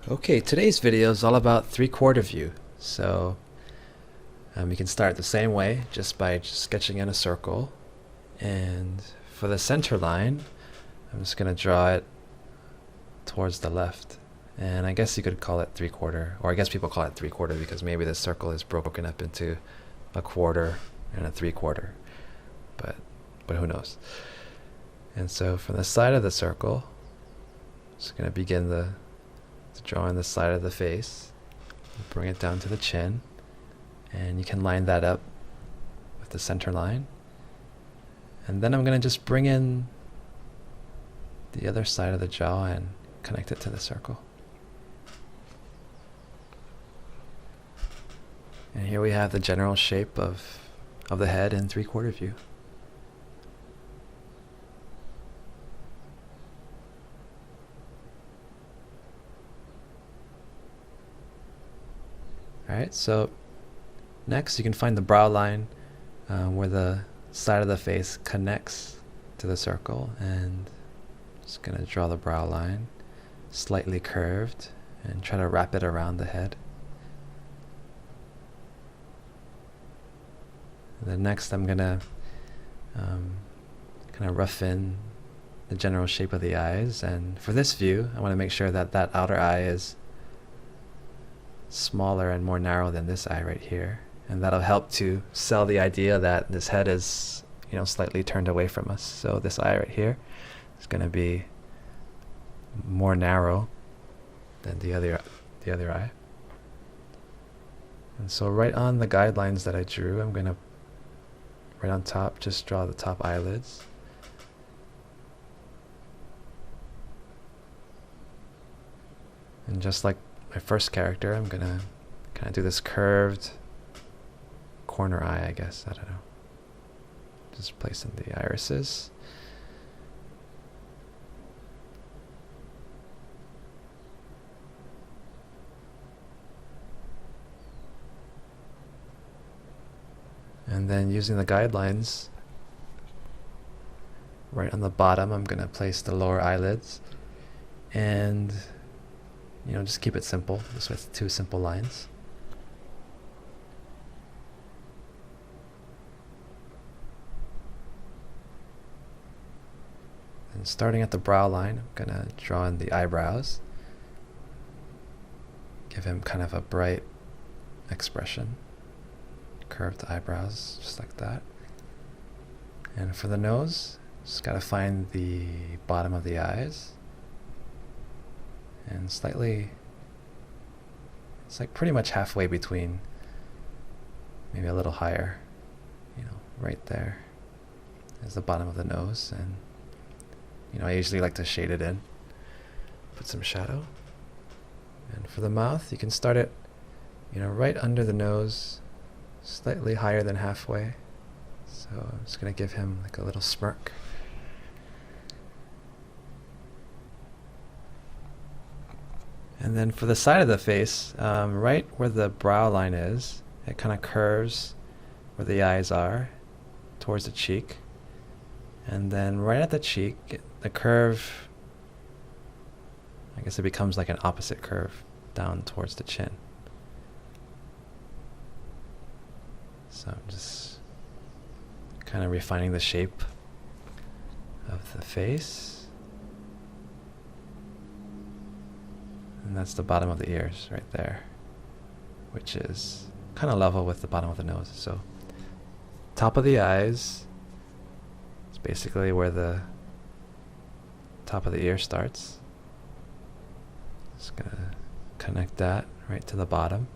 Okay, today's video is all about three-quarter view. So you can start the same way, just by sketching in a circle. And for the center line, I'm just going to draw it towards the left. And I guess you could call it three-quarter, or I guess people call it three-quarter because maybe the circle is broken up into a quarter and a three-quarter. But who knows? And so from the side of the circle, I'm just going to begin drawing the side of the face, bring it down to the chin, and you can line that up with the center line. And then I'm going to just bring in the other side of the jaw and connect it to the circle. And here we have the general shape of the head in three-quarter view. Alright, so next you can find the brow line where the side of the face connects to the circle, and just going to draw the brow line slightly curved and try to wrap it around the head. And then next I'm going to kind of rough in the general shape of the eyes, and for this view I want to make sure that that outer eye is smaller and more narrow than this eye right here, and that'll help to sell the idea that this head is, slightly turned away from us. So this eye right here is going to be more narrow than the other eye. And so right on the guidelines that I drew, I'm going to right on top just draw the top eyelids. And just like my first character, I'm gonna kind of do this curved corner eye, I guess. I don't know. Just placing the irises. And then using the guidelines, right on the bottom, I'm gonna place the lower eyelids, and just keep it simple, just with two simple lines. And starting at the brow line, I'm gonna draw in the eyebrows. Give him kind of a bright expression. Curved eyebrows, just like that. And for the nose, just gotta find the bottom of the eyes. And slightly, it's like pretty much halfway between, maybe a little higher, right there is the bottom of the nose. And I usually like to shade it in, put some shadow. And for the mouth, you can start it right under the nose, slightly higher than halfway. So I'm just going to give him like a little smirk. And then for the side of the face, right where the brow line is, it kind of curves where the eyes are towards the cheek. And then right at the cheek, the curve, I guess it becomes like an opposite curve down towards the chin. So I'm just kind of refining the shape of the face. And that's the bottom of the ears right there, which is kind of level with the bottom of the nose. So top of the eyes is basically where the top of the ear starts. Just gonna connect that right to the bottom.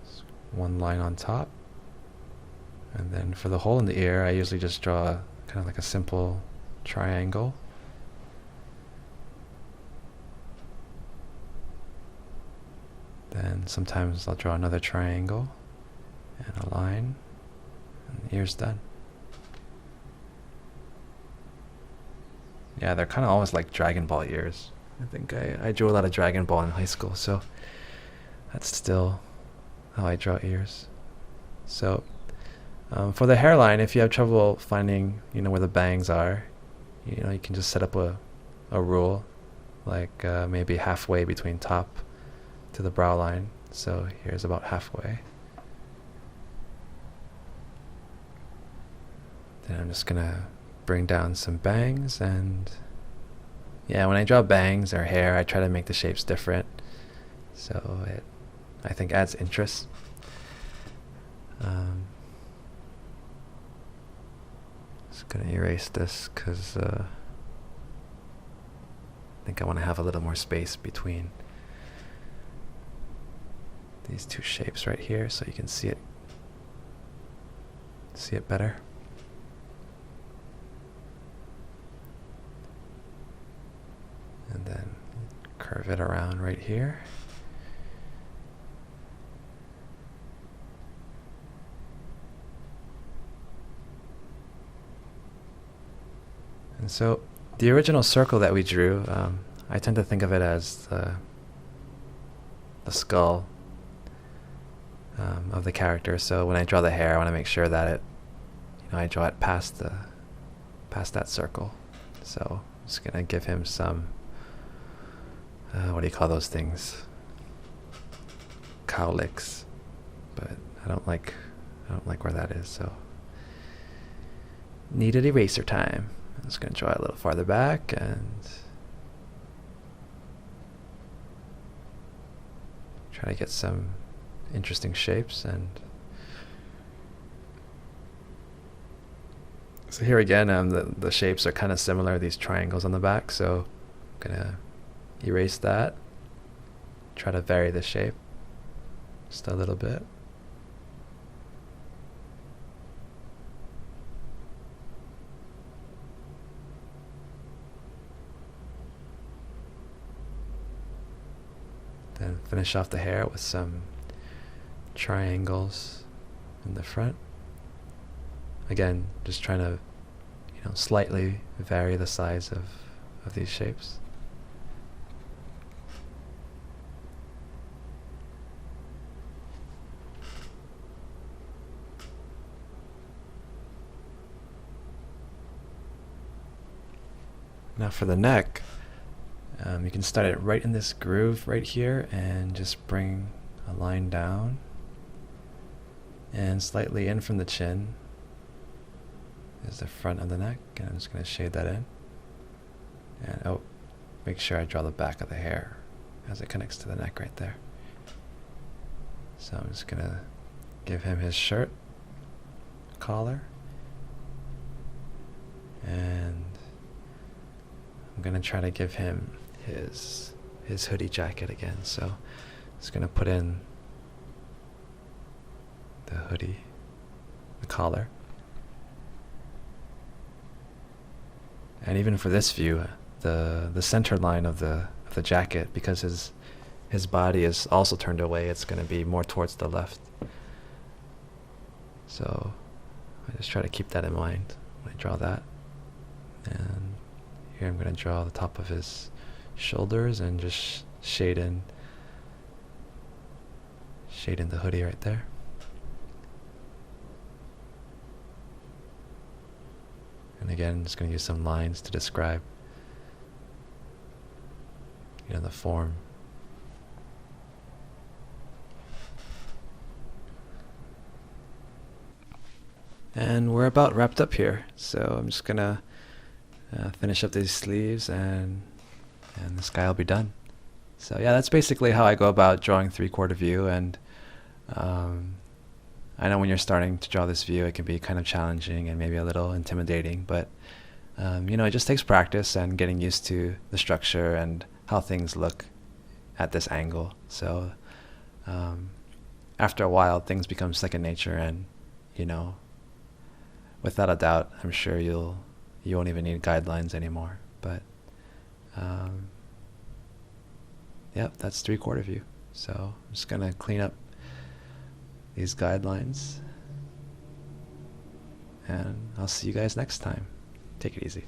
Just one line on top. And then for the hole in the ear, I usually just draw kind of like a simple triangle. Then sometimes I'll draw another triangle and a line, and the ear's done. Yeah, they're kind of almost like Dragon Ball ears. I think I drew a lot of Dragon Ball in high school, so that's still how I draw ears. So for the hairline, if you have trouble finding, where the bangs are, You know, you can just set up a rule, like maybe halfway between top to the brow line. So here's about halfway. Then I'm just gonna bring down some bangs, and yeah, when I draw bangs or hair, I try to make the shapes different, so it, I think, adds interest. Just gonna erase this because I think I want to have a little more space between these two shapes right here, so you can see it better. And then curve it around right here. And so the original circle that we drew, I tend to think of it as the skull of the character. So when I draw the hair, I want to make sure that it, I draw it past that circle. So I'm just gonna give him some, what do you call those things? Cowlicks, but I don't like where that is. So needed eraser time. I'm just going to draw it a little farther back and try to get some interesting shapes. And so here again, the shapes are kind of similar, these triangles on the back, so I'm going to erase that, try to vary the shape just a little bit. Then finish off the hair with some triangles in the front. Again, just trying to, slightly vary the size of these shapes. Now for the neck, you can start it right in this groove right here and just bring a line down and slightly in from the chin is the front of the neck, and I'm just going to shade that in. And make sure I draw the back of the hair as it connects to the neck right there. So I'm just going to give him his shirt collar, and I'm going to try to give him his hoodie jacket again. So I'm just going to put in the hoodie, the collar. And even for this view, the center line of the jacket, because his body is also turned away, it's going to be more towards the left. So I just try to keep that in mind when I draw that. And here I'm going to draw the top of his shoulders and just shade in the hoodie right there. And again, I'm just going to use some lines to describe, the form. And we're about wrapped up here. So I'm just going to finish up these sleeves, and this guy will be done. So yeah, that's basically how I go about drawing 3/4 view. And I know when you're starting to draw this view, it can be kind of challenging and maybe a little intimidating, but it just takes practice and getting used to the structure and how things look at this angle. So after a while, things become second nature, and without a doubt, I'm sure you won't even need guidelines anymore. But yep, that's 3/4 view. So I'm just gonna clean up these guidelines, and I'll see you guys next time. Take it easy.